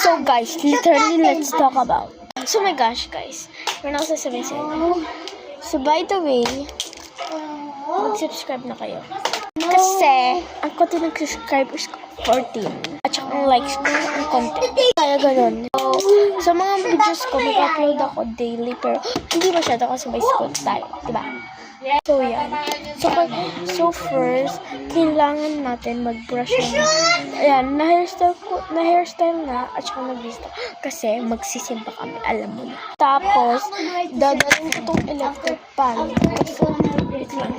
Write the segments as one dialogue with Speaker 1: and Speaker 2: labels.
Speaker 1: So guys, literally, let's talk about. So my gosh, guys. We're now sasabihin sa inyo. So by the way, mag-subscribe na kayo. Kasi, ang konti ng subscribers ko, 14. At saka ang likes ko, ang konti. Kaya ganun. So, sa mga videos ko, mag-upload ako daily, pero hindi masyado kasi may school tayo. Diba? So, yan. So first, kailangan natin mag-brush na. Ayan, na-hairstyle na, at saka mag-vista. Kasi, magsisimba kami, alam mo na. Tapos, dadalhin ko itong electric pan. Wait lang.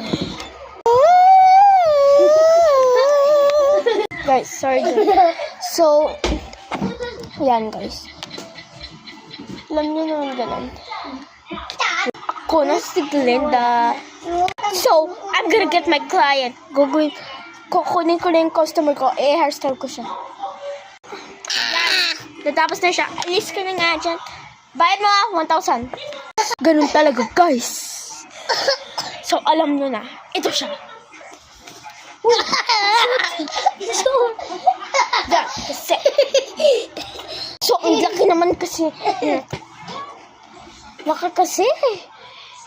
Speaker 1: Guys, sorry. So, yan guys. Alam niyo naman ganun. Ako na si Glenda. So, I'm gonna get my client. Kukunin ko na yung customer ko. Hairstyle ko siya. Natapos na siya. Alis ka na nga dyan. Bayad mo 1,000. Ganun talaga, guys. So, alam nyo na. Ito siya. Kasi. So, ang laki naman kasi. Laki kasi.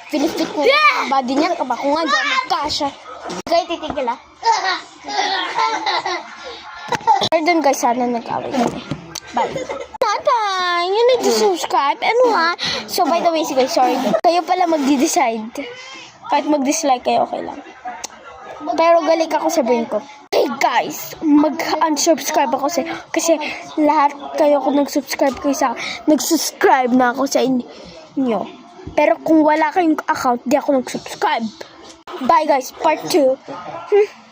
Speaker 1: Pinipit ko yung body niya. Kaba ko nga dyan magkasya. Kaya titigil ah. Pardon guys, sana nag-away kami. Bye. Bye. You need to subscribe. Ano ha? So, by the way, guys, sorry. Kayo pala magdi-decide. Kahit mag-dislike kayo, okay lang. Pero galing ako sa brain ko. Hey guys, mag-unsubscribe ako kasi lahat kayo kung nag-subscribe kayo sa nag-subscribe na ako sa inyo. Pero kung wala kayong account, di ako nag-subscribe. Bye guys, part 2.